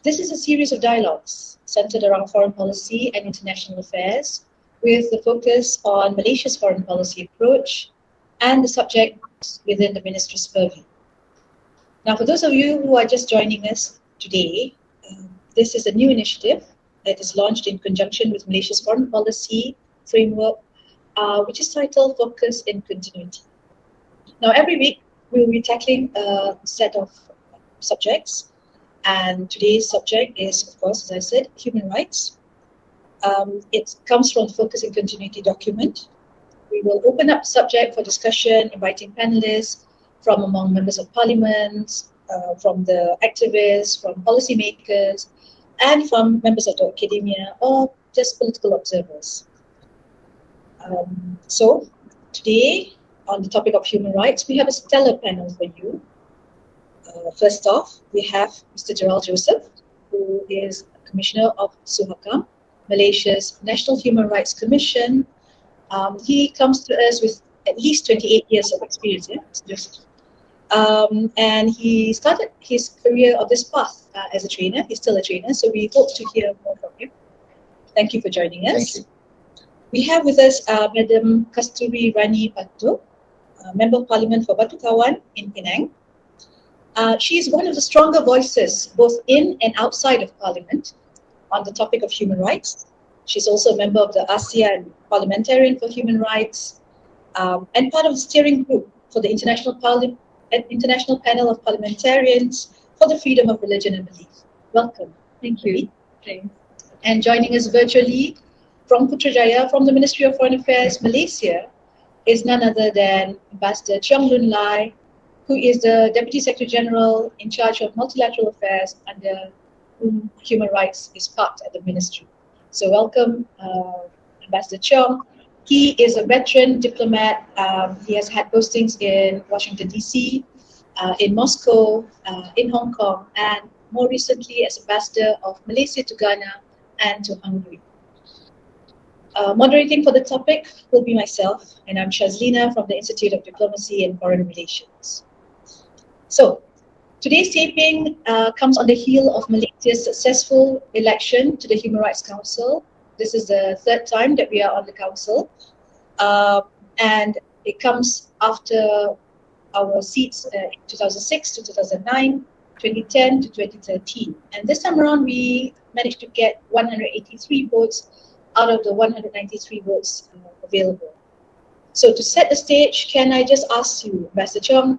This is a series of dialogues centered around foreign policy and international affairs, with the focus on Malaysia's foreign policy approach and the subjects within the Ministry's purview. Now, for those of you who are just joining us today, this is a new initiative that is launched in conjunction with Malaysia's foreign policy framework, which is titled Focus in Continuity. Now, every week we will be tackling a set of subjects, and today's subject is, of course, as I said, human rights. It comes from the Focus in Continuity document. We will open up the subject for discussion, inviting panellists from among members of parliament, from the activists, from policymakers, and from members of the academia or just political observers. So today, on the topic of human rights, we have a stellar panel for you. First off, we have Mr. Jerald Joseph, who is Commissioner of SUHAKAM, Malaysia's National Human Rights Commission. He comes to us with at least 28 years of experience, and he started his career on this path as a trainer. He's still a trainer, so we hope to hear more from him. Thank you for joining us. Thank you. We have with us Madam Kasthuriraani Patto, Member of Parliament for Batu Kawan in Penang. She is one of the stronger voices, both in and outside of Parliament, on the topic of human rights. She's also a member of the ASEAN Parliamentarian for Human Rights, and part of the steering group for the International Panel of Parliamentarians for the Freedom of Religion and Belief. Welcome. Thank you. Thanks. And joining us virtually from Putrajaya, from the Ministry of Foreign Affairs, Malaysia, is none other than Ambassador Cheong Loon Lai, who is the Deputy Secretary General in charge of multilateral affairs, under whom human rights is parked at the ministry. So welcome, Ambassador Cheong. He is a veteran diplomat. He has had postings in Washington, D.C., in Moscow, in Hong Kong, and more recently as Ambassador of Malaysia to Ghana and to Hungary. Moderating for the topic will be myself, and I'm Shazelina from the Institute of Diplomacy and Foreign Relations. So, today's taping comes on the heel of Malaysia's successful election to the Human Rights Council. This is the third time that we are on the council, and it comes after our seats in 2006 to 2009, 2010 to 2013. And this time around, we managed to get 183 votes out of the 193 votes available. So to set the stage, can I just ask you, Ambassador Cheong,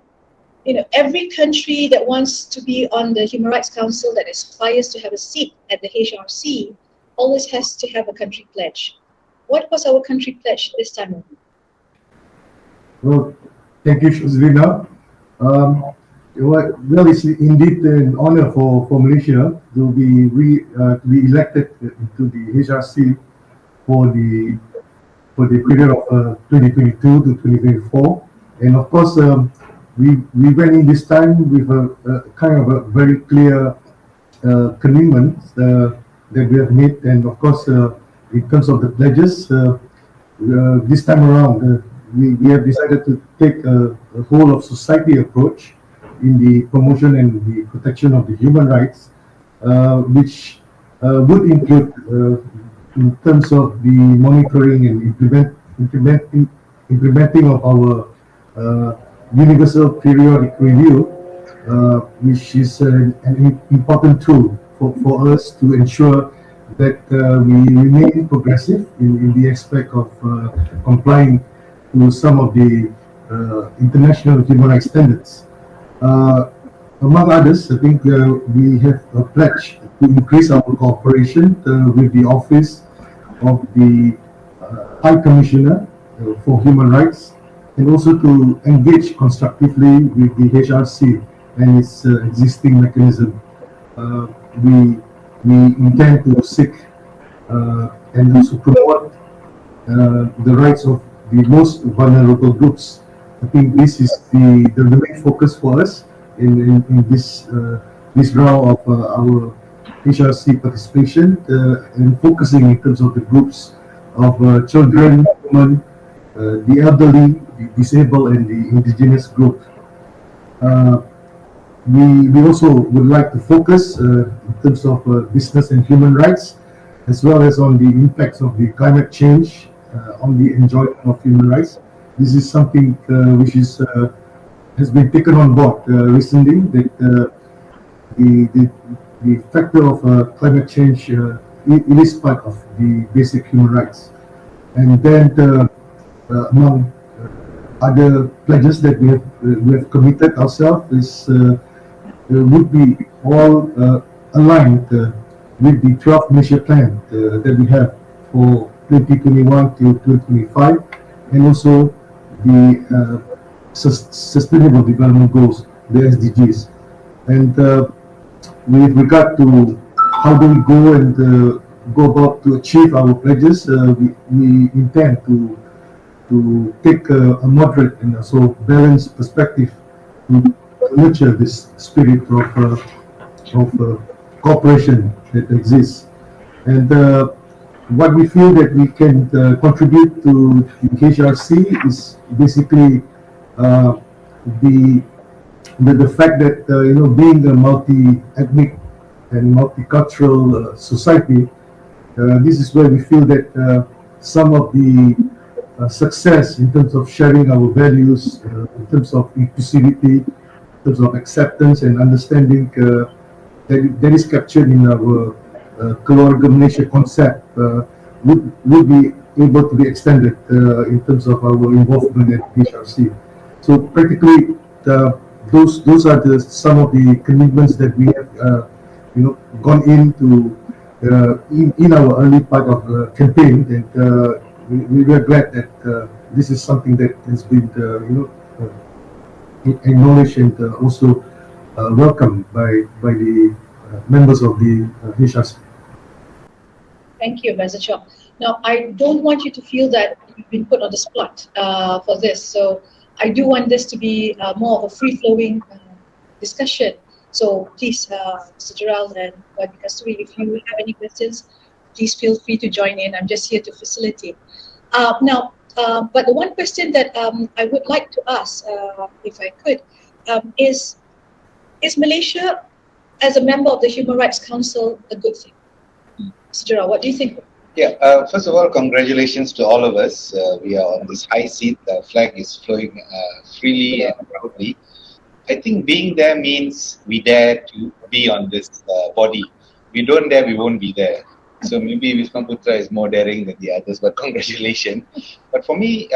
every country that wants to be on the Human Rights Council, that aspires to have a seat at the HRC, always has to have a country pledge. What was our country pledge this time around? Well, thank you, Shazelina. Well, it's indeed an honor for Malaysia to be elected into the HRC for the period of 2022 to 2024, and of course we went in this time with a kind of a very clear commitment that we have made, and of course in terms of the pledges, this time around we have decided to take a whole of society approach in the promotion and the protection of the human rights, which would include in terms of the monitoring and implementing of our universal periodic review, which is an important tool for us to ensure that we remain progressive in the aspect of complying to some of the international human rights standards. Among others, I think we have a pledge to increase our cooperation with the Office of the High Commissioner for Human Rights, and also to engage constructively with the HRC and its existing mechanism. We intend to seek and also promote the rights of the most vulnerable groups. I think this is the main focus for us in this round of our HRC participation, and focusing in terms of the groups of children, women, the elderly, the disabled, and the indigenous group. We also would like to focus terms of business and human rights, as well as on the impacts of the climate change on the enjoyment of human rights. This is something which has been taken on board recently, that the factor of climate change it is part of the basic human rights. And then among other pledges that we have committed ourselves is would be all aligned with the 12 Malaysia plan that we have for 2021 to 2025, and also the Sustainable Development Goals, the SDGs. And with regard to how do we go and go about to achieve our pledges, we intend to take a moderate and also balanced perspective to nurture this spirit of cooperation that exists. And what we feel that we can contribute to the HRC is basically the fact that being a multi-ethnic and multicultural society, this is where we feel that some of the success in terms of sharing our values, in terms of inclusivity, in terms of acceptance and understanding, that is captured in our Keluarga Malaysia concept, would be able to be extended in terms of our involvement at HRC. So practically, those are some of the commitments that we have gone into in our early part of the campaign, and we are glad that this is something that has been acknowledged and also welcomed by the members of the HRC. Thank you, Mr. Cheong. Now, I don't want you to feel that you've been put on the spot for this, so I do want this to be more of a free-flowing discussion. So please, Mr. Jerald and YB Kasthuriraani, if you have any questions, please feel free to join in. I'm just here to facilitate. But the one question that I would like to ask, if I could, is Malaysia, as a member of the Human Rights Council, a good thing? Mr. Jerald, what do you think? Yeah, first of all, congratulations to all of us. We are on this high seat. The flag is flowing freely and proudly. I think being there means we dare to be on this body. We don't dare, we won't be there. So maybe Wisma Putra is more daring than the others, but congratulations. But for me,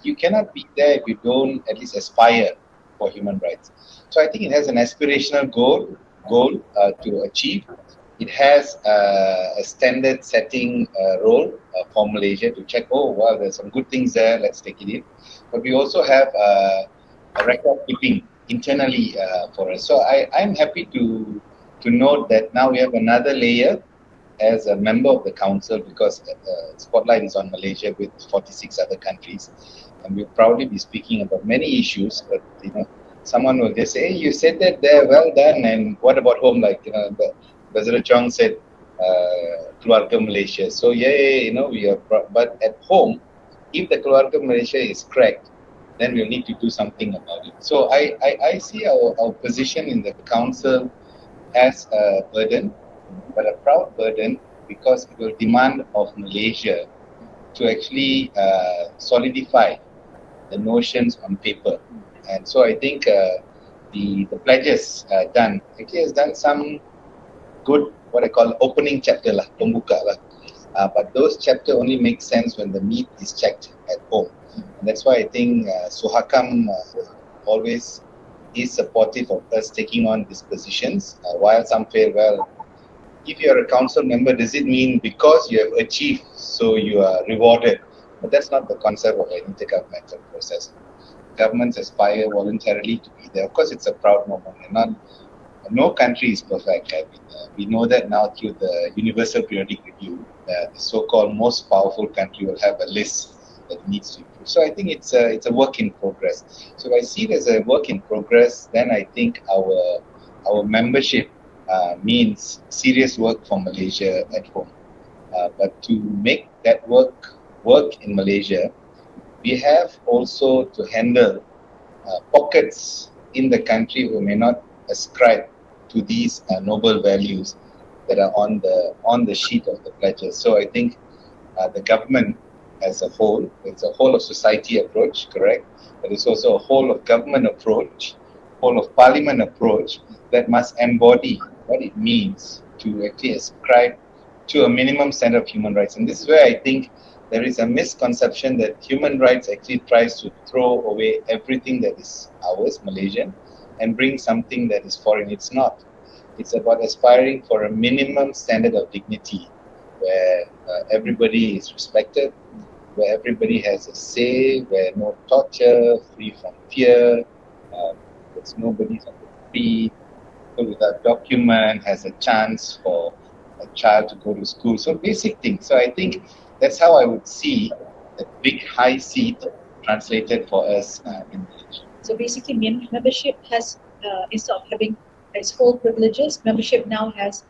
you cannot be there if you don't at least aspire for human rights. So I think it has an aspirational goal to achieve. It has a standard setting role for Malaysia to check, oh, wow, there's some good things there, let's take it in. But we also have a record keeping internally for us. So I'm happy to note that now we have another layer as a member of the council, because the spotlight is on Malaysia with 46 other countries. And we'll proudly be speaking about many issues, but someone will just say, hey, you said that there, well done, and what about home? Like, Dato Cheong said, Keluarga Malaysia. So we are, but at home, if the Keluarga Malaysia is cracked, then we'll need to do something about it. So I see our position in the council as a burden, but a proud burden, because it will demand of Malaysia to actually solidify the notions on paper. And so I think the pledges done, actually has done some good, what I call opening chapter lah, pembuka lah. But those chapters only make sense when the meat is checked at home. And that's why I think SUHAKAM always is supportive of us taking on these positions. While some feel, well, if you're a council member, does it mean because you have achieved, so you are rewarded? But that's not the concept of an intergovernmental process. Governments aspire voluntarily to be there. Of course, it's a proud moment, and no country is perfect. We know that now through the Universal Periodic Review. The so-called most powerful country will have a list that needs to improve. So I think it's a work in progress. So if I see it as a work in progress, then I think our membership means serious work for Malaysia at home. But to make that work in Malaysia, we have also to handle pockets in the country who may not ascribe to these noble values that are on the sheet of the pledges. So I think the government as a whole, it's a whole of society approach, correct? But it's also a whole of government approach, whole of parliament approach that must embody what it means to actually ascribe to a minimum standard of human rights. And this is where I think there is a misconception that human rights actually tries to throw away everything that is ours, Malaysian, and bring something that is foreign. It's not. It's about aspiring for a minimum standard of dignity where everybody is respected, where everybody has a say, where no torture, free from fear, there's nobody's on the street, so without document, has a chance for a child to go to school. So basic things. So I think that's how I would see the big high seat translated for us in Malaysia. So basically, membership has, instead of having its whole privileges, membership now has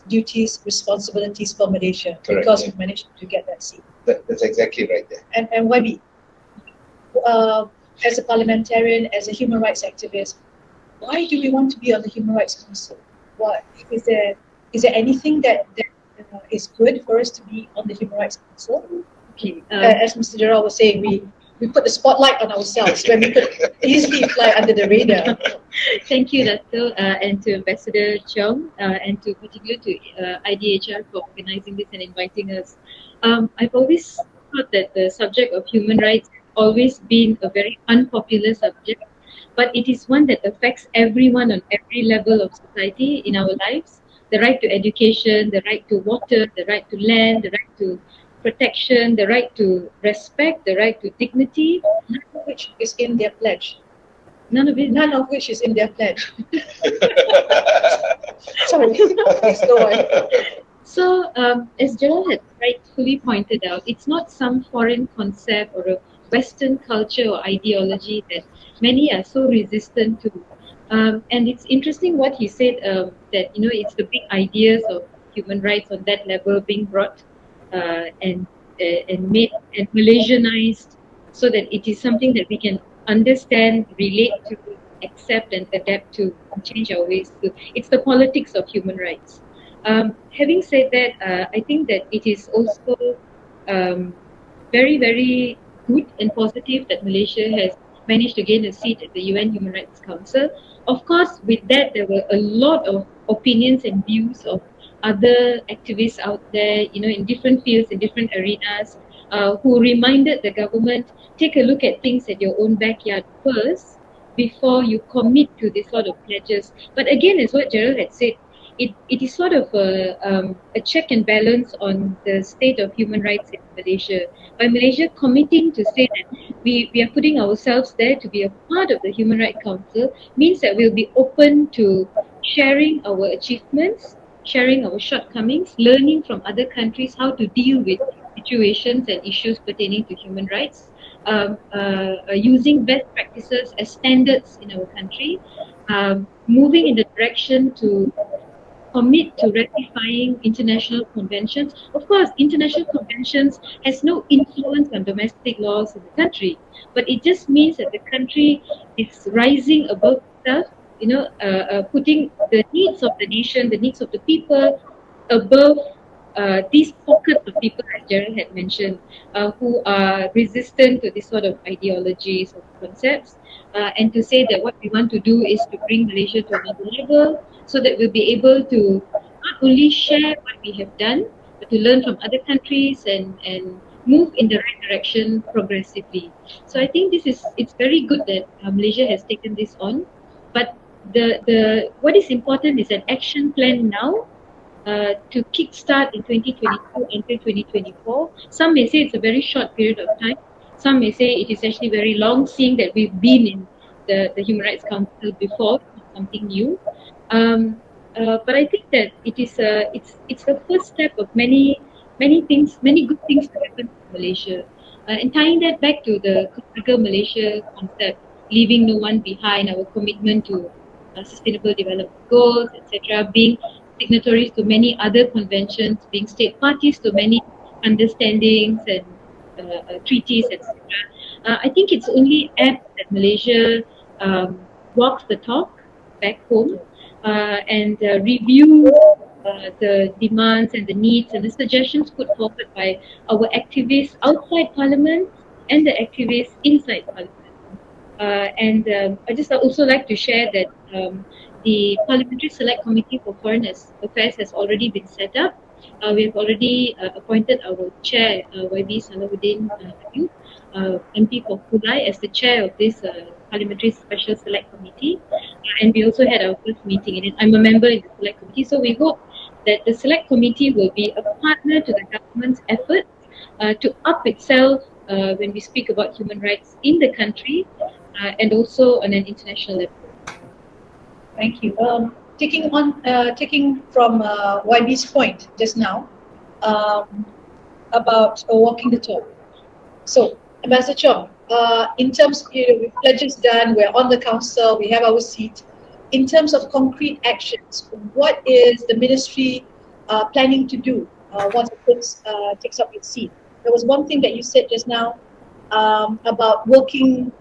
duties, responsibilities for Malaysia. Correct, because yeah. we managed to get that seat. That's exactly right there. And YB, as a parliamentarian, as a human rights activist, why do we want to be on the Human Rights Council? What is there anything that is good for us to be on the Human Rights Council? Okay. As Mr. Jerald was saying, we put the spotlight on ourselves when we could easily fly under the radar. Thank you, Dato, and to Ambassador Cheong, and to particularly to IDFR for organizing this and inviting us. I've always thought that the subject of human rights has always been a very unpopular subject, but it is one that affects everyone on every level of society in our lives. The right to education, the right to water, the right to land, the right to protection, the right to respect, the right to dignity, None of which is in their pledge. none of it. None of which is in their pledge. Sorry, please go on. So, as Jerald had rightfully pointed out, it's not some foreign concept or a Western culture or ideology that many are so resistant to. And it's interesting what he said, that it's the big ideas of human rights on that level being brought and made and Malaysianized, so that it is something that we can understand, relate to, accept and adapt to, and change our ways to. It's the politics of human rights. Having said that, I think that it is also very, very good and positive that Malaysia has managed to gain a seat at the UN Human Rights Council. Of course, with that, there were a lot of opinions and views of other activists out there, in different fields, in different arenas, who reminded the government, take a look at things at your own backyard first before you commit to this sort of pledges. But again, as what Jerald had said, it is sort of a check and balance on the state of human rights in Malaysia. By Malaysia committing to say that we are putting ourselves there to be a part of the Human Rights Council means that we'll be open to sharing our achievements, sharing our shortcomings, learning from other countries how to deal with situations and issues pertaining to human rights, using best practices as standards in our country, moving in the direction to commit to ratifying international conventions. Of course, international conventions has no influence on domestic laws in the country, but it just means that the country is rising above itself, putting the needs of the nation, the needs of the people above these pockets of people, as Jerald had mentioned, who are resistant to this sort of ideologies or concepts, and to say that what we want to do is to bring Malaysia to another level, so that we'll be able to not only share what we have done, but to learn from other countries and move in the right direction progressively. So I think it's very good that Malaysia has taken this on, but the what is important is an action plan now to kickstart in 2022 until 2024. Some may say it's a very short period of time. Some may say it is actually very long, seeing that we've been in the Human Rights Council before, something new. But I think that it's the first step of many things, many good things to happen in Malaysia. And tying that back to the bigger Malaysia concept, leaving no one behind, our commitment to sustainable development goals, etc., being signatories to many other conventions, being state parties to many understandings and treaties, etc. I think it's only apt that Malaysia walks the talk back home, and review the demands and the needs and the suggestions put forward by our activists outside Parliament and the activists inside Parliament. I just also like to share that the Parliamentary Select Committee for Foreign Affairs has already been set up. We have already appointed our chair, YB Salahuddin MP for Kulai, as the chair of this Parliamentary Special Select Committee. And we also had our first meeting in it. I'm a member in the Select Committee, so we hope that the Select Committee will be a partner to the government's efforts to up itself when we speak about human rights in the country and also on an international level. Thank you. Taking from YB's point just now about walking the talk. So, Ambassador Cheong, in terms, with pledges done, we're on the council, we have our seat. In terms of concrete actions, what is the ministry planning to do once it takes up its seat? There was one thing that you said just now about working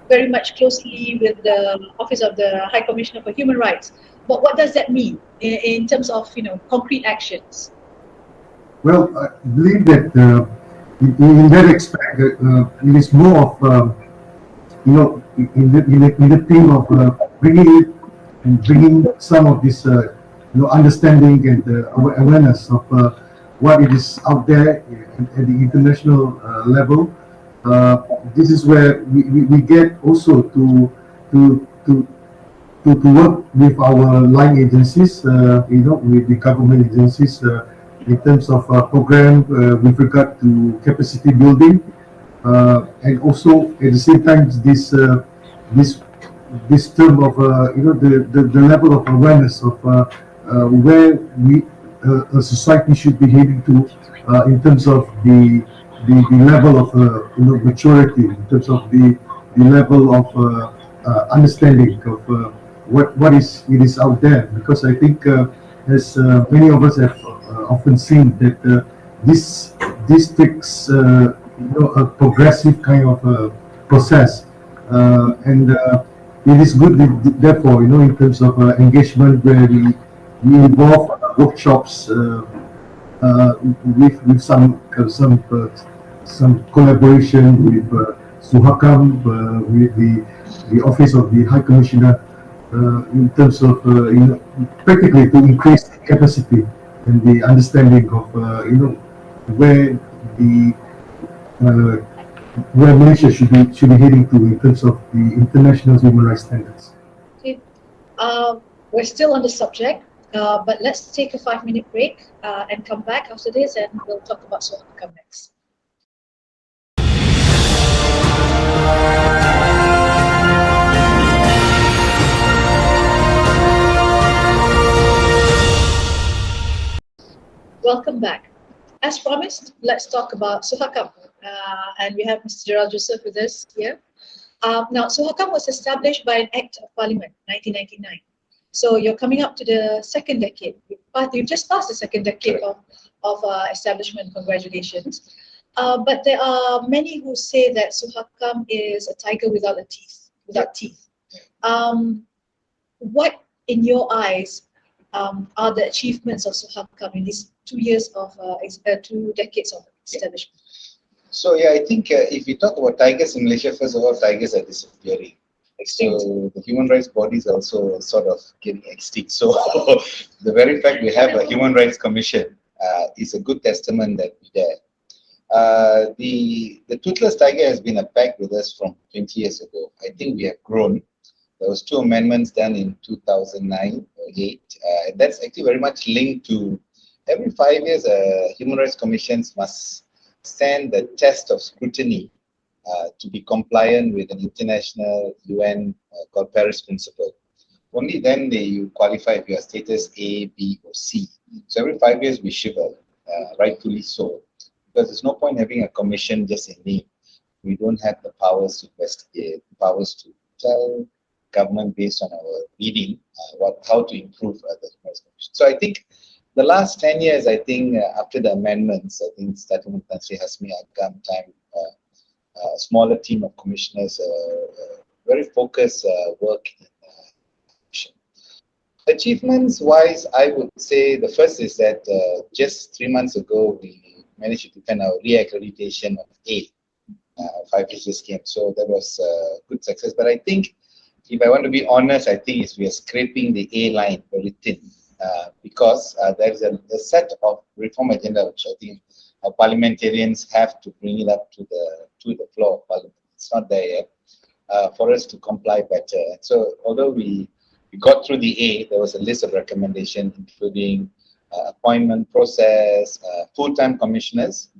very much closely with the Office of the High Commissioner for Human Rights. But what does that mean in terms of concrete actions? Well, I believe that in that aspect, it is more of in the theme of bringing some of this understanding and awareness of what it is out there at the international level. This is where we get also to work with our line agencies, with the government agencies in terms of program with regard to capacity building, and also at the same time this term of the level of awareness of where a society should be heading to in terms of the level of maturity, in terms of the level of understanding of what it is out there. Because I think as many of us have often seen that this takes a progressive kind of process, and it is good therefore in terms of engagement where we involve workshops with some collaboration with SUHAKAM, with the Office of the High Commissioner, in terms of practically to increase the capacity and the understanding of where Malaysia should be heading to in terms of the international human rights standards. Okay, we're still on the subject, but let's take a 5-minute break and come back after this, and we'll talk about SUHAKAM next. Welcome back. As promised, let's talk about SUHAKAM, and we have Mr. Jerald Joseph with us here. Now, SUHAKAM was established by an Act of Parliament, 1999. So you're coming up to the second decade. You've just passed the second decade of establishment. Congratulations. But there are many who say that SUHAKAM is a tiger without teeth. What, in your eyes, are the achievements of SUHAKAM in these 2 years of 2 decades of establishment? So yeah, I think if we talk about tigers in Malaysia, first of all, tigers are disappearing. Extinct. So the human rights bodies are also sort of getting extinct. So the very fact we have a Human Rights Commission is a good testament that we're there. The toothless tiger has been a pact with us from 20 years ago. I think we have grown. There was 2 amendments done in 2009 or 8. And that's actually very much linked to every 5 years, human rights commissions must stand the test of scrutiny to be compliant with an international UN called Paris Principle. Only then you qualify if your status A, B, or C. So every 5 years we shiver, rightfully so, because there's no point having a commission just in name. We don't have the powers to investigate, powers to tell government based on our reading how to improve the human rights commission. So I think the last 10 years, I think after the amendments, I think starting with Tan Sri Hasmi Agam time, a smaller team of commissioners, very focused work in commission. Achievements wise, I would say the first is that just 3 months ago, we managed to defend our re-accreditation of A, 5 scheme. So that was a good success. But I think, if I want to be honest, I think we are scraping the A line very thin because there is a set of reform agenda which I think our parliamentarians have to bring it up to the floor of parliament. It's not there yet for us to comply better. So although we got through the A, there was a list of recommendations including appointment process, full-time commissioners.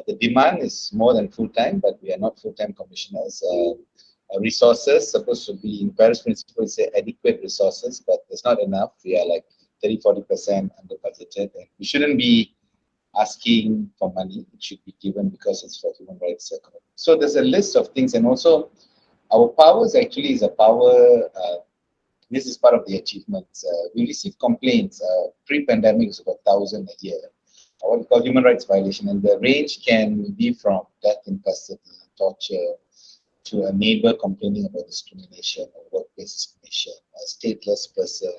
The demand is more than full-time, but we are not full-time commissioners. Resources supposed to be in Paris principle say adequate resources, but there's not enough. We are like 30-40% under budgeted, and we shouldn't be asking for money. It should be given because it's for human rights. So there's a list of things, and also our powers actually is a power. This is part of the achievements. We receive complaints pre-pandemic is about 1,000 a year. What we call human rights violation, and the range can be from death in custody, torture, to a neighbor complaining about discrimination or workplace discrimination, a stateless person,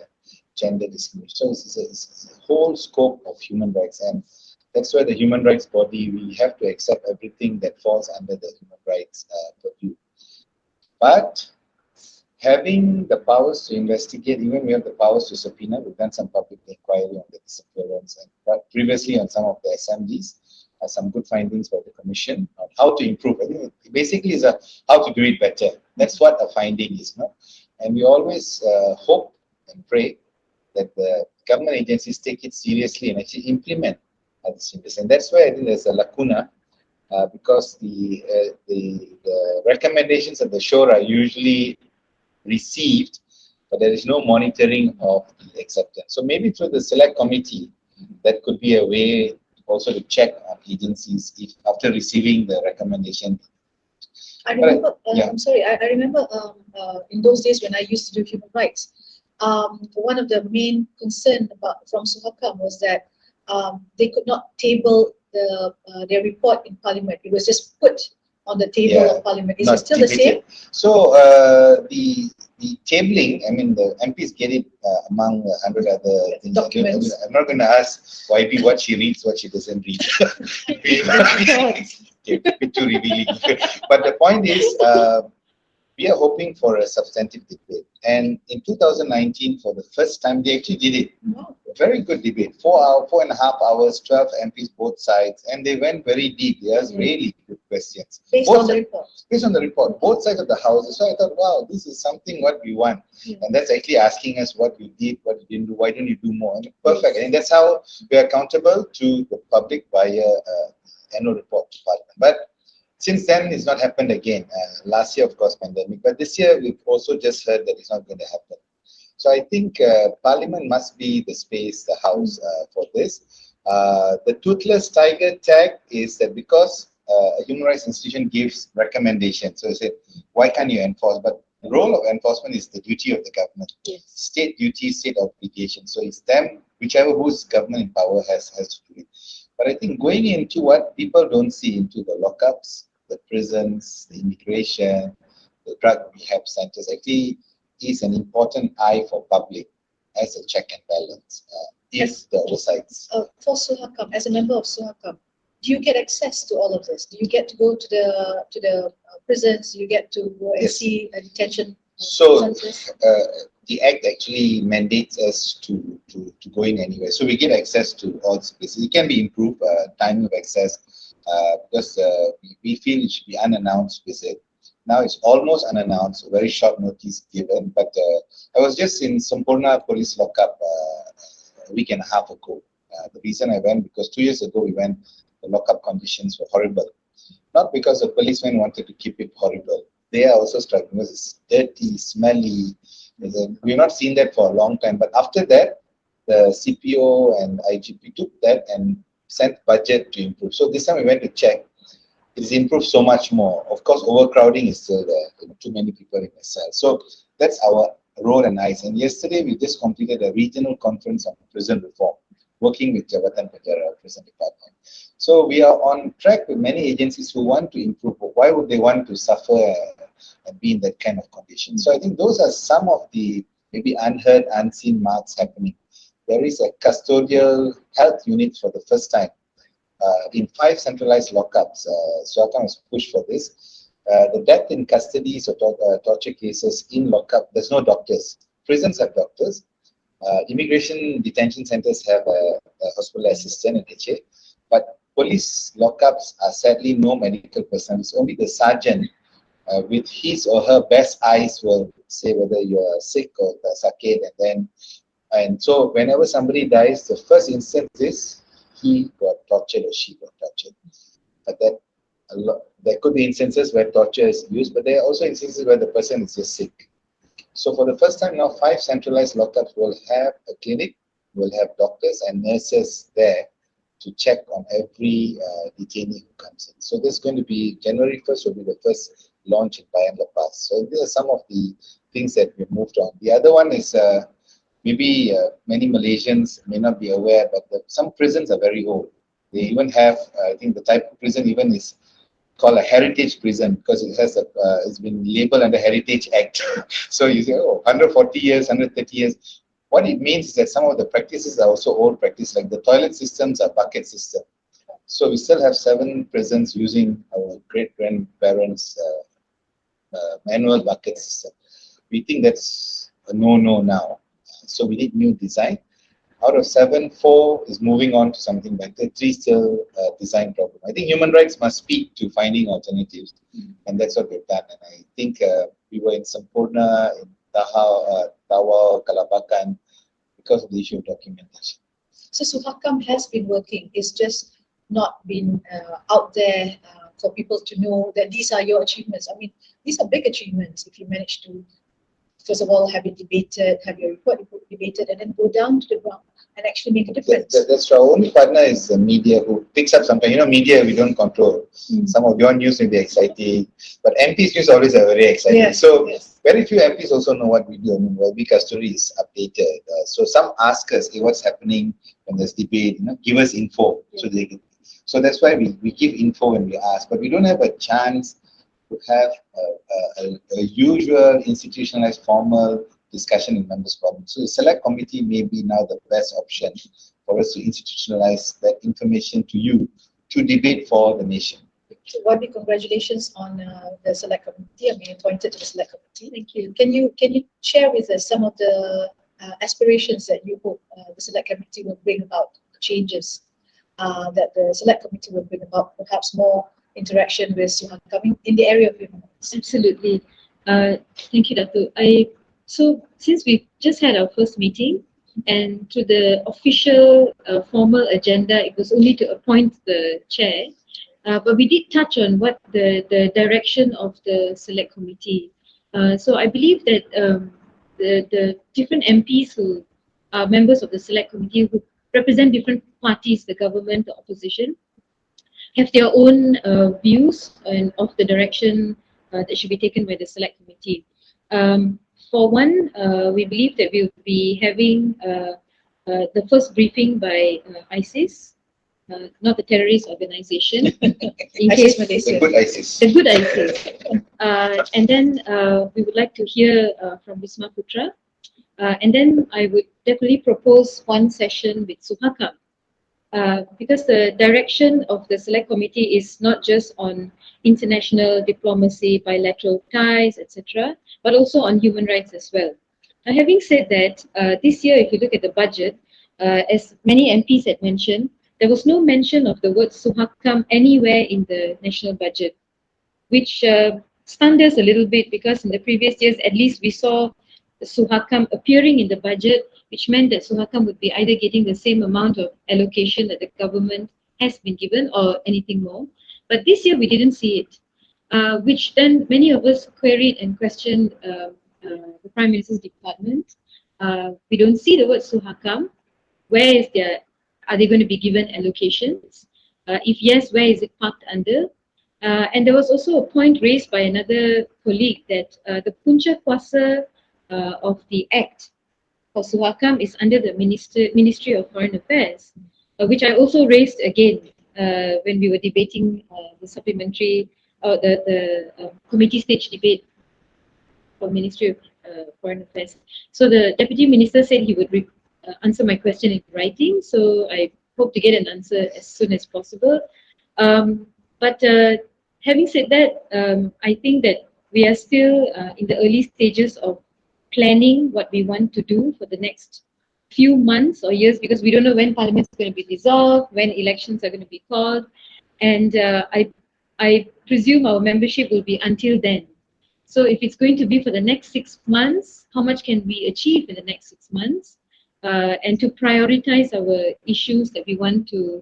gender discrimination. So it's a whole scope of human rights, and that's why the human rights body, we have to accept everything that falls under the human rights purview. But having the powers to investigate, even we have the powers to subpoena, we've done some public inquiry on the disappearance, and previously on some of the assemblies. Some good findings by the commission on how to improve. I think it basically is how to do it better. That's what a finding is, no? And we always hope and pray that the government agencies take it seriously and actually implement these changes. And that's why I think there's a lacuna because the recommendations of the shore are usually received, but there is no monitoring of the acceptance. So maybe through the select committee, that could be a way also to check on agencies if after receiving the recommendation. I remember, I'm sorry, I remember in those days when I used to do human rights, one of the main concern from SUHAKAM was that they could not table their report in Parliament. It was just put on the table of Parliament. Is it still the same? So the tabling, I mean, the MPs get it among 100 other things. Documents. I'm not going to ask YB what she reads, what she doesn't read. Okay, a bit too revealing. But the point is, we are hoping for a substantive debate. And in 2019, for the first time, they actually did it. Wow. A very good debate. 4.5 hours, 12 MPs, both sides. And they went very deep. They asked really good questions. Based on the report. Based on the report, both sides of the house. So I thought, wow, this is something what we want. Yeah. And that's actually asking us what you did, what you didn't do, why don't you do more? And perfect. And that's how we are accountable to the public via annual report to Parliament. But since then, it's not happened again. Last year, of course, pandemic. But this year, we've also just heard that it's not going to happen. So I think Parliament must be the space, the house for this. The toothless tiger tag is that because a human rights institution gives recommendations. So they say, why can't you enforce? But the role of enforcement is the duty of the government. Yes. State duty, state obligation. So it's them, whichever whose government in power has to do it. But I think going into what people don't see into the lockups, the prisons, the immigration, the drug rehab centers, actually is an important eye for public as a check and balance. If the oversights. For SUHAKAM, as a member of SUHAKAM, do you get access to all of this? Do you get to go to the prisons? Do you get to go and see a detention? So the Act actually mandates us to go in anywhere. So we get access to all spaces. It can be improved, time of access, because we feel it should be unannounced visit. Now it's almost unannounced, very short notice given. But I was just in Sampurna police lockup a week and a half ago. The reason I went, because 2 years ago we went, the lockup conditions were horrible. Not because the policemen wanted to keep it horrible. They are also struggling because it's dirty, smelly. We've not seen that for a long time. But after that, the CPO and IGP took that and sent budget to improve. So this time we went to check. It's improved so much more. Of course, overcrowding is still there. Too many people in the cell. So that's our role and eyes. And yesterday we just completed a regional conference on prison reform, working with Jabatan Penjara Prison Department. So we are on track with many agencies who want to improve. But why would they want to suffer and be in that kind of condition? So I think those are some of the maybe unheard, unseen marks happening. There is a custodial health unit for the first time in 5 centralized lockups. SUHAKAM has pushed for this. The death in custody or torture cases in lockup, there's no doctors. Prisons have doctors. Immigration detention centers have a hospital assistant and HA, but police lockups are sadly no medical personnel. It's only the sergeant with his or her best eyes will say whether you are sick or sakit, and so whenever somebody dies, the first instance is he got tortured or she got tortured. But there could be instances where torture is used, but there are also instances where the person is just sick. So for the first time now, 5 centralized lockups will have a clinic, will have doctors and nurses there to check on every detainee who comes in. So there's going to be, January 1st will be the first launch in Bayan Lepas. So these are some of the things that we've moved on. The other one is maybe many Malaysians may not be aware, but some prisons are very old. They even have, I think the type of prison even is called a heritage prison because it has it's been labeled under Heritage Act. So you say, oh, 140 years, 130 years. What it means is that some of the practices are also old practice, like the toilet systems are bucket system. So we still have 7 prisons using our great-grandparents' manual bucket system. We think that's a no-no now. So we need new design. Out of 7, 4 is moving on to something better. 3 still design problem. I think human rights must speak to finding alternatives, and that's what we've done. And I think we were in Sampurna, in Tawau, Kalabakan, because of the issue of documentation. So SUHAKAM has been working. It's just not been out there for people to know that these are your achievements. I mean, these are big achievements if you manage to, first of all, have it debated, have your report debated, and then go down to the ground and actually make a difference. That's our only partner is the media who picks up something. You know, media we don't control. Some of your news may be exciting, but MP's news always are very exciting. Yes, so yes. very few MPs also know what we do. I mean, YAB Kasthuriraani is updated. So some ask us, hey, what's happening when there's debate? You know, give us info. Yeah. So that's why we give info when we ask, but we don't have a chance to have a usual institutionalized formal discussion in members' parliament. So the select committee may be now the best option for us to institutionalize that information to you to debate for the nation. So YAB, congratulations on the select committee. I mean, appointed to the select committee. Thank you. Can you share with us some of the aspirations that you hope the select committee will bring about, changes that the select committee will bring about, perhaps more interaction with SUHAKAM in the area of human rights? Absolutely. Thank you, Dato. So since we just had our first meeting, and to the official formal agenda, it was only to appoint the chair, but we did touch on what the direction of the select committee. So I believe that the different MPs who are members of the select committee who represent different parties, the government, the opposition, have their own views and of the direction that should be taken by the select committee. For one, we believe that we'll be having the first briefing by ISIS, not the terrorist organization. In ISIS case Malaysia. The good ISIS. the good ISIS. And then we would like to hear from Wisma Putra. And then I would definitely propose one session with SUHAKAM. Because the direction of the select committee is not just on international diplomacy, bilateral ties, etc., but also on human rights as well. Now, having said that, this year, if you look at the budget, as many MPs had mentioned, there was no mention of the word SUHAKAM anywhere in the national budget, which stunned us a little bit because in the previous years, at least we saw the SUHAKAM appearing in the budget, which meant that SUHAKAM would be either getting the same amount of allocation that the government has been given or anything more. But this year we didn't see it, which then many of us queried and questioned the Prime Minister's department. We don't see the word SUHAKAM. Where is are they going to be given allocations? If yes, where is it parked under? And there was also a point raised by another colleague that the punca kuasa of the Act for SUHAKAM is under the Ministry of Foreign Affairs, which I also raised again when we were debating the supplementary, the committee stage debate for Ministry of Foreign Affairs. So the Deputy Minister said he would answer my question in writing. So I hope to get an answer as soon as possible. But having said that, I think that we are still in the early stages of planning what we want to do for the next few months or years, because we don't know when Parliament is going to be dissolved, when elections are going to be called, and I presume our membership will be until then. So if it's going to be for the next 6 months, how much can we achieve in the next 6 months? And to prioritize our issues that we want to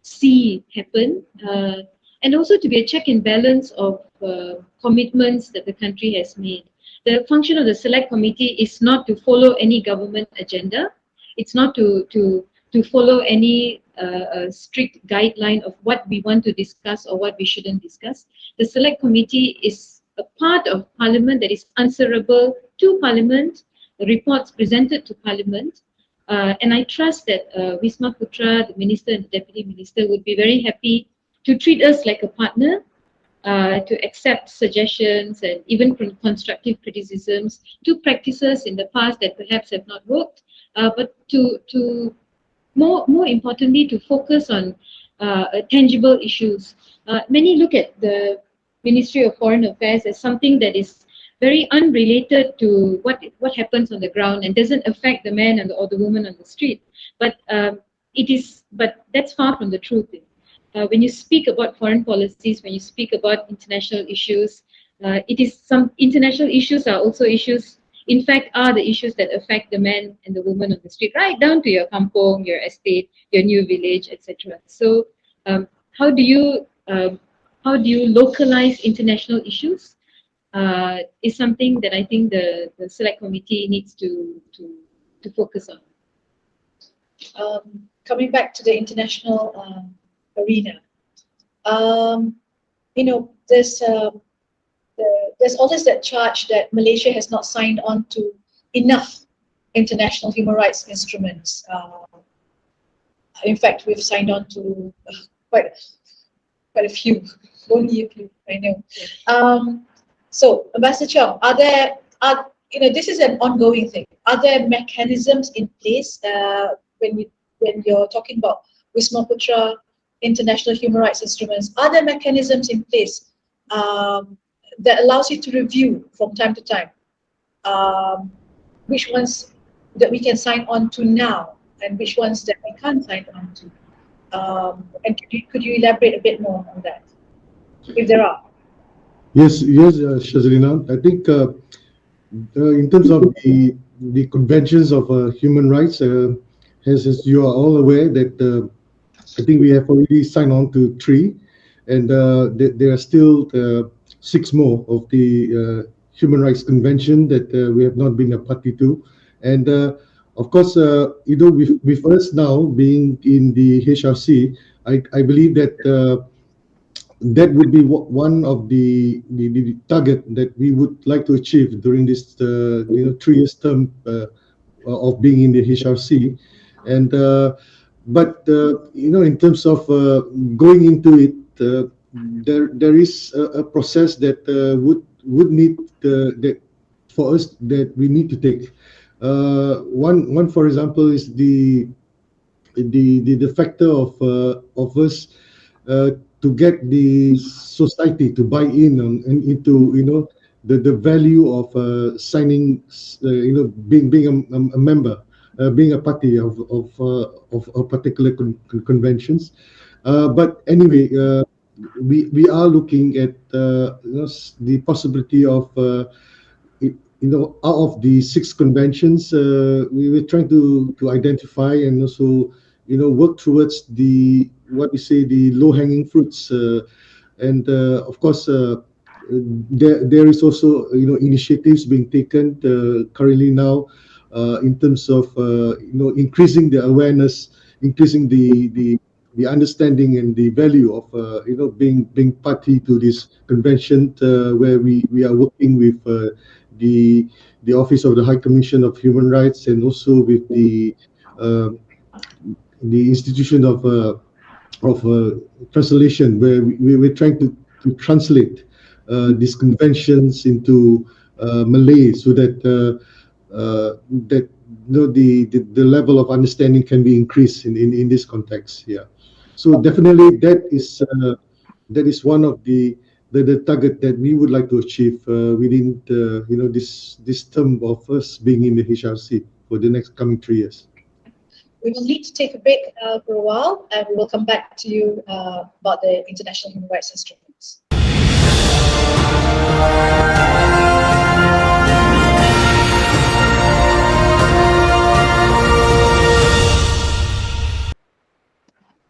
see happen, and also to be a check and balance of commitments that the country has made. The function of the Select Committee is not to follow any government agenda. It's not to follow any strict guideline of what we want to discuss or what we shouldn't discuss. The Select Committee is a part of Parliament that is answerable to Parliament, the reports presented to Parliament, and I trust that Wisma Putra, the Minister and the Deputy Minister, would be very happy to treat us like a partner, to accept suggestions and even constructive criticisms to practices in the past that perhaps have not worked, but to more importantly, to focus on tangible issues. Many look at the Ministry of Foreign Affairs as something that is very unrelated to what happens on the ground and doesn't affect the man or the woman on the street. But but that's far from the truth. When you speak about foreign policies, when you speak about international issues, some international issues are also issues, in fact, are the issues that affect the man and the woman on the street, right down to your kampong, your estate, your new village, etc. So, how do you localize international issues? Is something that I think the Select Committee needs to focus on. Coming back to the international arena, there's always that charge that Malaysia has not signed on to enough international human rights instruments. In fact, we've signed on to quite a few, only a few, I know. So, Ambassador Cheong, this is an ongoing thing. Are there mechanisms in place when you're talking about Wisma Putra, international human rights instruments? Are there mechanisms in place that allows you to review from time to time which ones that we can sign on to now and which ones that we can't sign on to? And could you elaborate a bit more on that, if there are? Yes, Shazelina. I think in terms of the conventions of human rights, as you are all aware that I think we have already signed on to 3, and there are still 6 more of the Human Rights Convention that we have not been a party to. And of course, with us now being in the HRC, I believe that that would be one of the target that we would like to achieve during this 3 years term of being in the HRC. And but in terms of going into it, there is a process that would need that for us that we need to take. One for example is the factor of us to get the society to buy in into the value of signing, being a member, being a party of particular conventions. But anyway, we are looking at the possibility of out of the 6 conventions, we were trying to identify and also work towards the low-hanging fruits, and of course there is also initiatives being taken currently now in terms of increasing the awareness, increasing the understanding and the value of being party to this convention, where we are working with the Office of the High Commission of Human Rights and also with the institution of translation, where we're trying to translate these conventions into Malay, so that that the level of understanding can be increased in this context. Yeah, so definitely that is one of the target that we would like to achieve within this term of us being in the HRC for the next coming 3 years. We will need to take a break for a while, and we will come back to you about the international human rights instruments.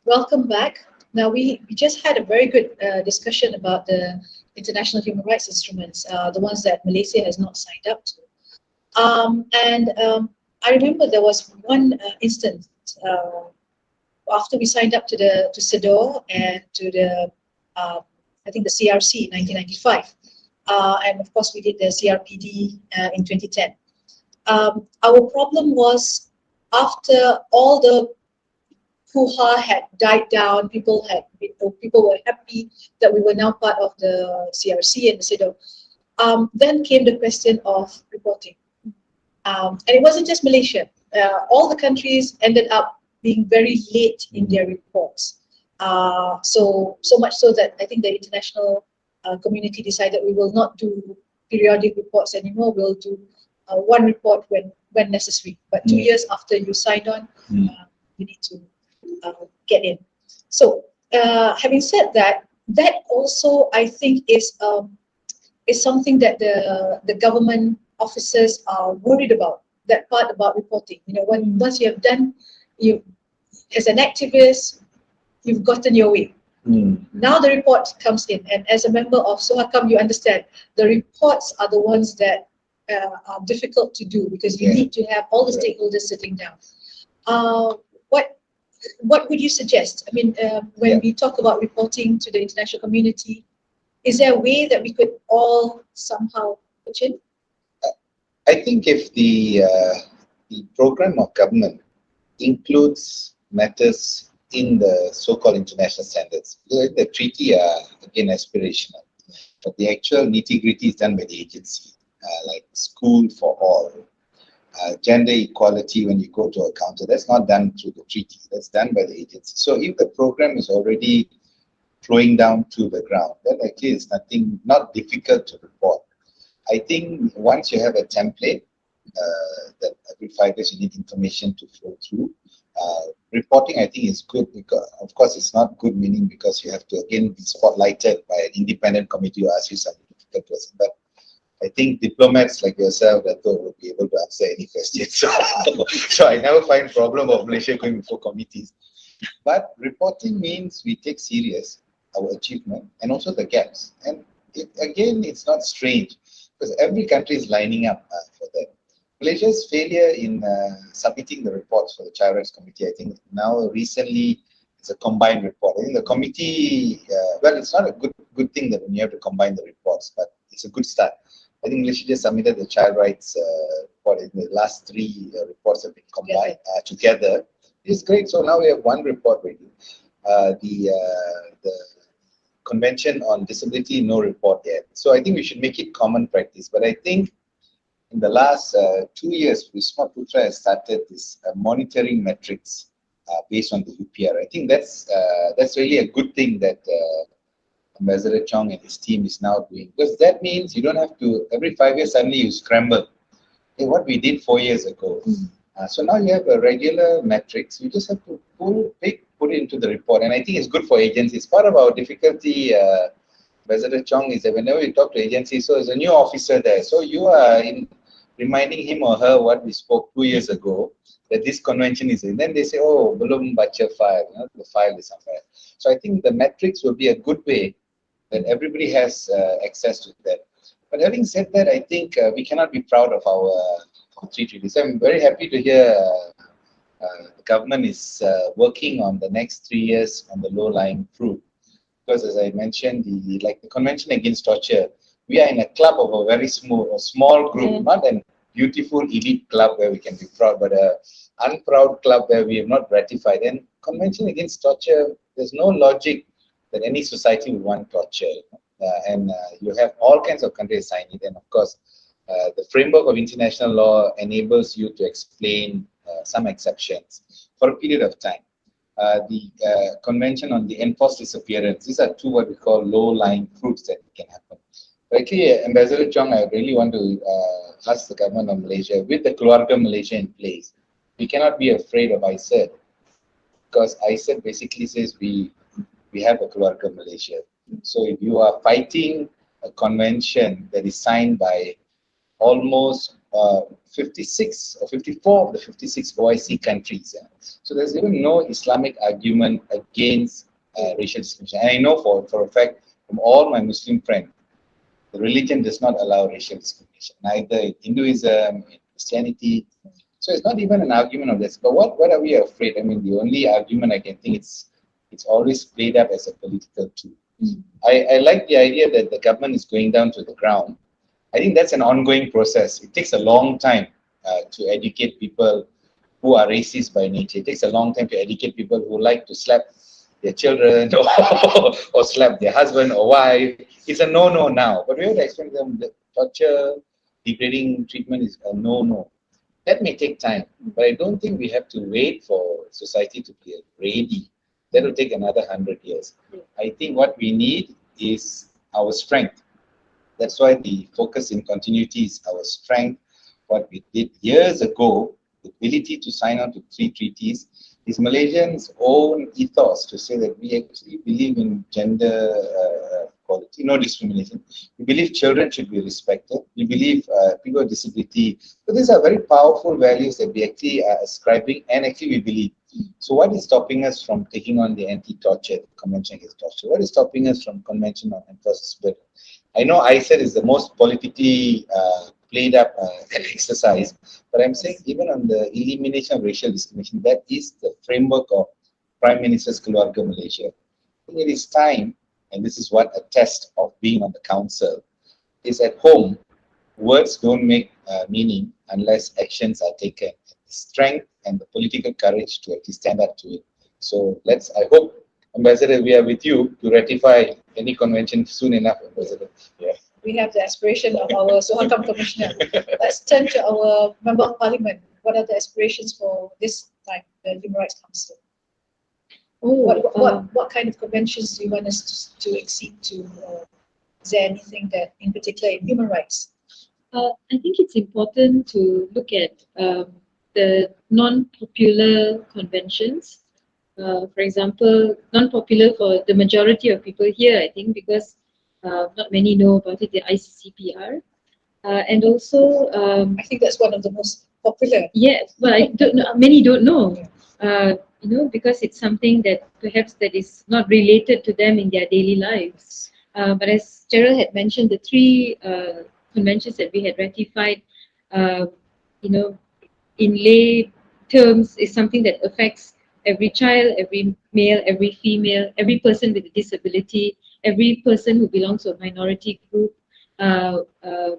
Welcome back. Now, we just had a very good discussion about the international human rights instruments, the ones that Malaysia has not signed up to. I remember there was one instance after we signed up to CEDAW and to the I think the CRC in 1995, and of course we did the CRPD in 2010. Our problem was, after all the hoo-ha had died down, people were happy that we were now part of the CRC and the CEDAW. Then came the question of reporting. And it wasn't just Malaysia. All the countries ended up being very late in their reports. So much so that I think the international community decided we will not do periodic reports anymore. We'll do one report when necessary. But 2 years after you signed on, you need to get in. So having said that, that also I think is something that the government officers are worried about, that part about reporting. Once you have done, as an activist, you've gotten your way. Now the report comes in, and as a member of SUHAKAM, you understand the reports are the ones that are difficult to do, because you need to have all the stakeholders sitting down. What would you suggest? I mean, when we talk about reporting to the international community, is there a way that we could all somehow pitch in? I think if the program of government includes matters in the so-called international standards, the treaty are again aspirational, but the actual nitty-gritty is done by the agency, like school for all, gender equality when you go to a counter, that's not done through the treaty, that's done by the agency. So if the program is already flowing down to the ground, then actually it's not difficult to report. I think once you have a template that every 5 years you need information to flow through, reporting I think is good, because of course it's not good meaning because you have to again be spotlighted by an independent committee who asks you something difficult question. But I think diplomats like yourself, Dato, will be able to answer any questions. So I never find problem of Malaysia going before committees. But reporting means we take serious our achievement and also the gaps. And it's not strange, because every country is lining up for that. Malaysia's failure in submitting the reports for the Child Rights Committee, I think now recently it's a combined report. I think the committee, it's not a good thing that when you have to combine the reports, but it's a good start. I think Malaysia just submitted the Child Rights report. In the last 3 reports have been combined together. It's great. So now we have one report ready. The Convention on Disability, no report yet. So I think we should make it common practice. But I think in the last 2 years, Wisma Putra has started this monitoring metrics based on the UPR. I think that's really a good thing that Ambassador Chong and his team is now doing, because that means you don't have to, every 5 years suddenly you scramble. Hey, what we did 4 years ago. So now you have a regular metrics. You just have to put it into the report. And I think it's good for agencies. Part of our difficulty, Ambassador Chong, is that whenever we talk to agencies, so there's a new officer there. So you are reminding him or her what we spoke 2 years ago, that this convention is in. Then they say, oh, belum baca file, the file is somewhere. So I think the metrics will be a good way that everybody has access to that. But having said that, I think we cannot be proud of our 3 treaties. I'm very happy to hear the government is working on the next 3 years on the low-lying fruit. Because as I mentioned, the Convention Against Torture, we are in a club of a very small group, not a beautiful elite club where we can be proud, but a unproud club where we have not ratified. And Convention Against Torture, there's no logic that any society would want torture. And you have all kinds of countries sign it. And of course, The framework of international law enables you to explain some exceptions for a period of time. The Convention on the Enforced Disappearance, these are two what we call low-lying fruits that can happen. But actually, Ambassador Cheong, I really want to ask the government of Malaysia, with the Keluarga Malaysia in place, we cannot be afraid of ISED, because ISED basically says we have a Keluarga Malaysia. So if you are fighting a convention that is signed by almost 56 or 54 of the 56 OIC countries. So there's even no Islamic argument against racial discrimination. And I know for a fact from all my Muslim friends, the religion does not allow racial discrimination, neither in Hinduism, in Christianity. So it's not even an argument of this. But what are we afraid? I mean, the only argument I can think it's always played up as a political tool. I like the idea that the government is going down to the ground. I think that's an ongoing process. It takes a long time to educate people who are racist by nature. It takes a long time to educate people who like to slap their children or slap their husband or wife. It's a no-no now. But we have to explain to them that torture, degrading treatment is a no-no. That may take time, but I don't think we have to wait for society to be ready. That will take another 100 years. I think what we need is our strength. That's why the focus in continuity is our strength. What we did years ago, the ability to sign on to 3 treaties, is Malaysians' own ethos to say that we actually believe in gender equality, no discrimination. We believe children should be respected. We believe people with disability. So these are very powerful values that we actually are ascribing, and actually we believe. So what is stopping us from taking on the anti-torture convention against torture? What is stopping us from convention on enforced disappearance? I know ISED is the most politically played up exercise, but I'm saying even on the elimination of racial discrimination, that is the framework of Prime Minister's Keluarga Malaysia. I think it is time, and this is what a test of being on the council is. At home, words don't make meaning unless actions are taken. The strength and the political courage to actually stand up to it. So I hope, Ambassador, we are with you to ratify any convention soon enough, Ambassador. Yeah. We have the aspiration of our SUHAKAM Commissioner. Let's turn to our Member of Parliament. What are the aspirations for this time, the Human Rights Council? What kind of conventions do you want us to accede to? Is there anything that, in particular, in human rights? I think it's important to look at the non-popular conventions. For example, non-popular for the majority of people here, I think, because not many know about it, the ICCPR. And also... I think that's one of the most popular. Yes, well, I don't know, many don't know, because it's something that perhaps that is not related to them in their daily lives. But as Jerald had mentioned, the 3 conventions that we had ratified, in lay terms, is something that affects every child, every male, every female, every person with a disability, every person who belongs to a minority group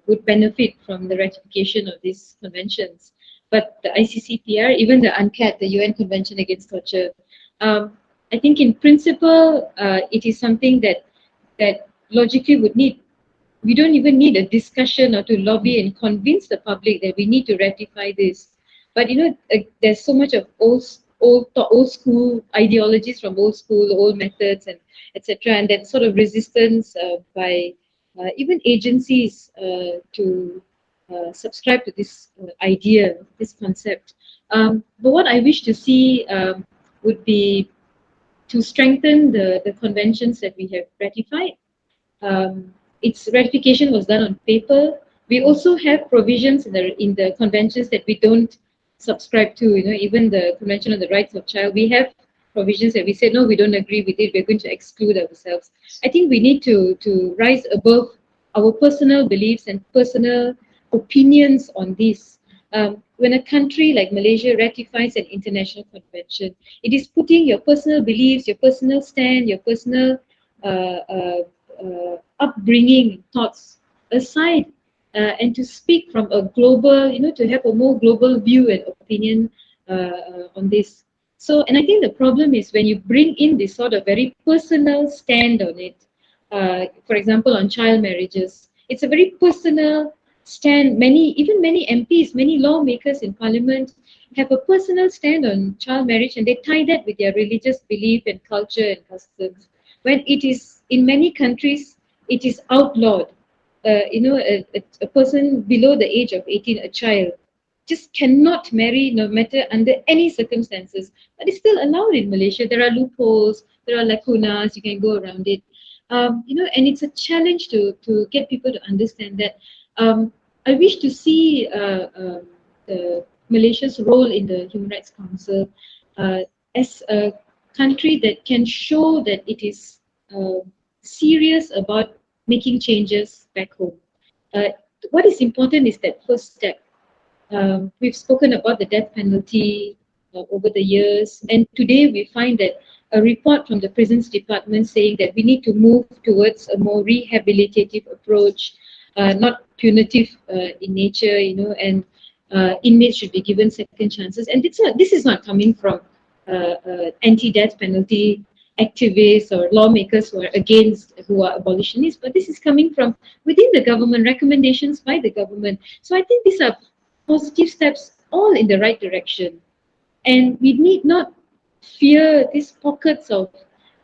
would benefit from the ratification of these conventions. But the ICCPR, even the UNCAT, the UN Convention Against Torture, I think in principle, it is something that logically would need. We don't even need a discussion or to lobby and convince the public that we need to ratify this. But there's so much of old school ideologies from old school, old methods, and etc. And that sort of resistance by even agencies to subscribe to this idea, this concept. But what I wish to see would be to strengthen the conventions that we have ratified. Its ratification was done on paper. We also have provisions in the conventions that we don't subscribe to. Even the Convention on the Rights of Child, we have provisions that we said, no, we don't agree with it, we're going to exclude ourselves. I think we need to rise above our personal beliefs and personal opinions on this. When a country like Malaysia ratifies an international convention, it is putting your personal beliefs, your personal stand, your personal upbringing, thoughts aside, and to speak from a global, to have a more global view and opinion on this. So, and I think the problem is when you bring in this sort of very personal stand on it, for example, on child marriages, it's a very personal stand, even many MPs, many lawmakers in parliament have a personal stand on child marriage, and they tie that with their religious belief and culture and customs. When it is, in many countries, it is outlawed. A person below the age of 18, a child, just cannot marry no matter under any circumstances. But it's still allowed in Malaysia. There are loopholes, there are lacunas, you can go around it. And it's a challenge to get people to understand that. I wish to see Malaysia's role in the Human Rights Council as a country that can show that it is serious about making changes back home. What is important is that first step. We've spoken about the death penalty over the years, and today we find that a report from the Prisons Department saying that we need to move towards a more rehabilitative approach, not punitive in nature, and inmates should be given second chances. And this is not coming from anti-death penalty activists or lawmakers who are abolitionists, but this is coming from within the government, recommendations by the government. So I think these are positive steps all in the right direction. And we need not fear these pockets of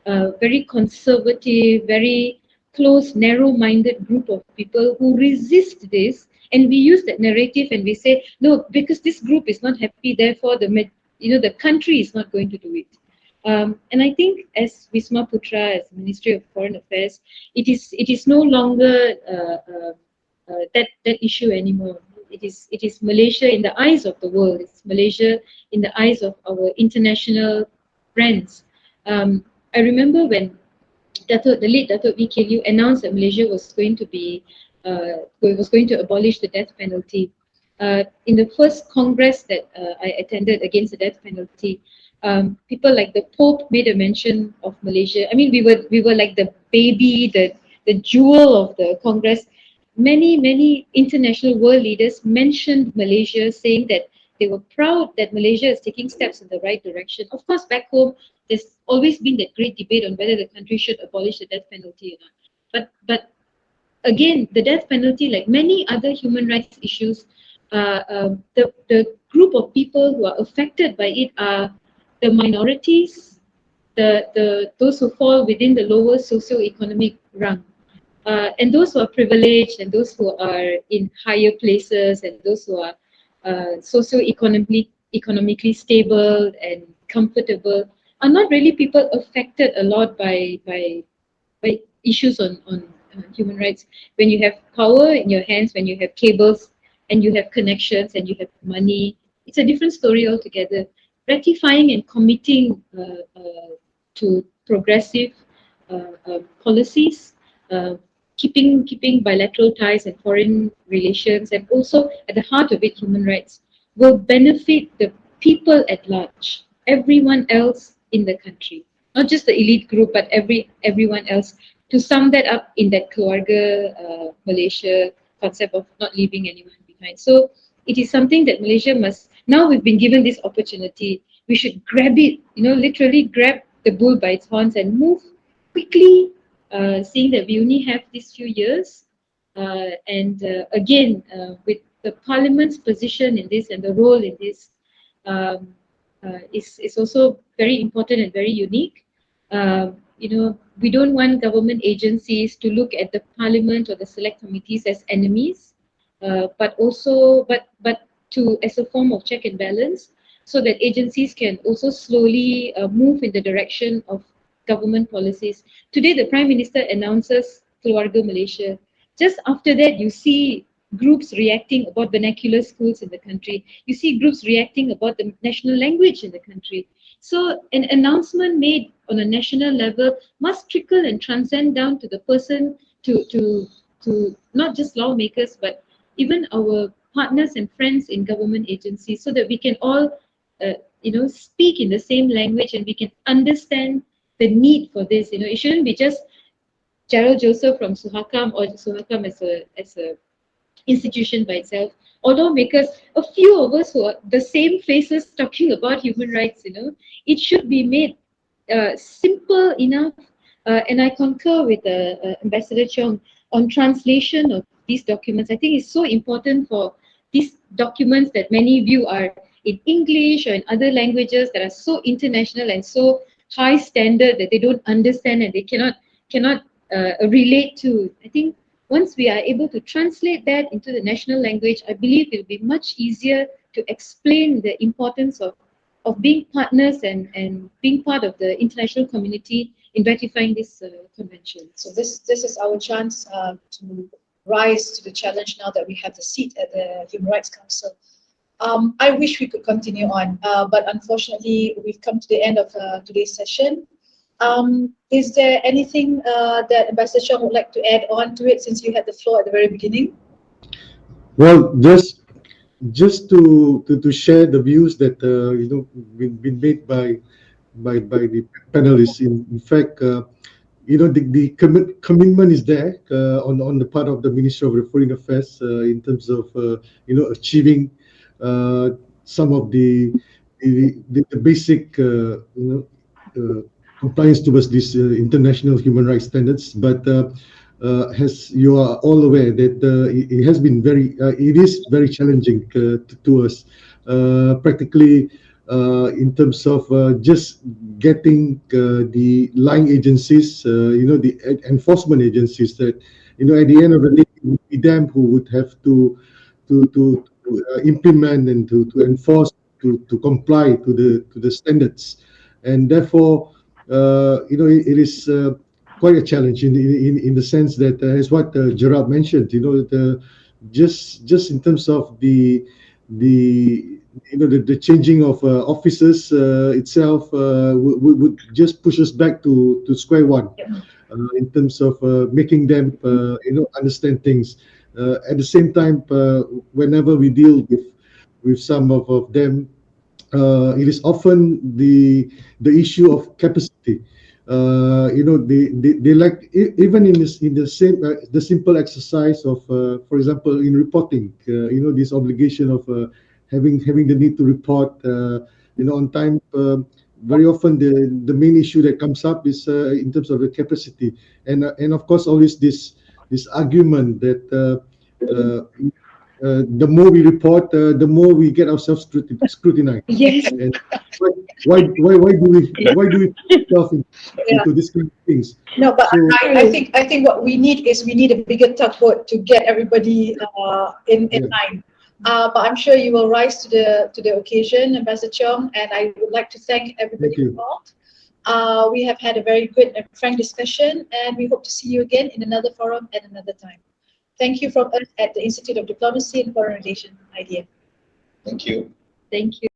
very conservative, very close, narrow-minded group of people who resist this, and we use that narrative and we say, no, because this group is not happy, therefore the country is not going to do it. And I think as Wisma Putra, as Ministry of Foreign Affairs, it is no longer that issue anymore. It is Malaysia in the eyes of the world. It's Malaysia in the eyes of our international friends. I remember when the late Dato VKU announced that Malaysia was going to abolish the death penalty. In the first Congress that I attended against the death penalty, people like the Pope made a mention of Malaysia. I mean, we were like the baby, the jewel of the Congress. Many international world leaders mentioned Malaysia, saying that they were proud that Malaysia is taking steps in the right direction. Of course, back home, there's always been that great debate on whether the country should abolish the death penalty or not. But again, the death penalty, like many other human rights issues, the group of people who are affected by it are the minorities, those who fall within the lower socio-economic rung. And those who are privileged and those who are in higher places and those who are socio-economically stable and comfortable are not really people affected a lot by issues on human rights. When you have power in your hands, when you have cables and you have connections and you have money, it's a different story altogether. Ratifying and committing to progressive policies, keeping bilateral ties and foreign relations, and also at the heart of it, human rights, will benefit the people at large, everyone else in the country, not just the elite group, but everyone else. To sum that up in that keluarga Malaysia concept of not leaving anyone behind. So it is something that Malaysia must, now we've been given this opportunity, we should grab it, literally grab the bull by its horns and move quickly, seeing that we only have these few years. Again, with the Parliament's position in this and the role in this is also very important and very unique. We don't want government agencies to look at the Parliament or the select committees as enemies, but as a form of check and balance, so that agencies can also slowly move in the direction of government policies. Today, the Prime Minister announces Keluarga Malaysia. Just after that, you see groups reacting about vernacular schools in the country. You see groups reacting about the national language in the country. So an announcement made on a national level must trickle and transcend down to the person, to not just lawmakers, but even our partners and friends in government agencies, so that we can all speak in the same language and we can understand the need for this. It shouldn't be just Jerald Joseph from SUHAKAM or SUHAKAM as a institution by itself. Although a few of us who are the same faces talking about human rights, it should be made simple enough. And I concur with Ambassador Cheong on translation of these documents. I think it's so important for these documents that many view are in English or in other languages that are so international and so high standard that they don't understand and they cannot relate to. I think once we are able to translate that into the national language, I believe it will be much easier to explain the importance of being partners and being part of the international community in ratifying this convention. So this is our chance to rise to the challenge now that we have the seat at the Human Rights Council. I wish we could continue on, but unfortunately we've come to the end of today's session. Is there anything that Ambassador Cheong would like to add on to it, since you had the floor at the very beginning? Well, just to share the views that been made by the panelists. In fact, the commitment is there on the part of the Ministry of Foreign Affairs in terms of achieving some of the basic compliance towards these international human rights standards. But as you are all aware, that it has been it is very challenging to us, practically in terms of just getting the line agencies, the enforcement agencies that, at the end of the day, it would be them who would have to implement and to enforce, to comply to the standards. And therefore, it is quite a challenge in the sense that, as what Jerald mentioned, just in terms of the changing of officers itself would just push us back to square one in terms of making them understand things. At the same time, whenever we deal with some of them, it is often the issue of capacity. They like, even in the simple exercise of, for example, in reporting, this obligation of having the need to report on time. Very often the main issue that comes up is in terms of the capacity, and of course always this argument that the more we report, the more we get ourselves scrutinized. Yes. And why do we put ourselves into these kind of things? No, but so, I think what we need is a bigger tugboat to get everybody in line. But I'm sure you will rise to the occasion, Ambassador Cheong, and I would like to thank everybody involved. We have had a very good and frank discussion, and we hope to see you again in another forum at another time. Thank you from us at the Institute of Diplomacy and Foreign Relations, IDFR. Thank you. Thank you.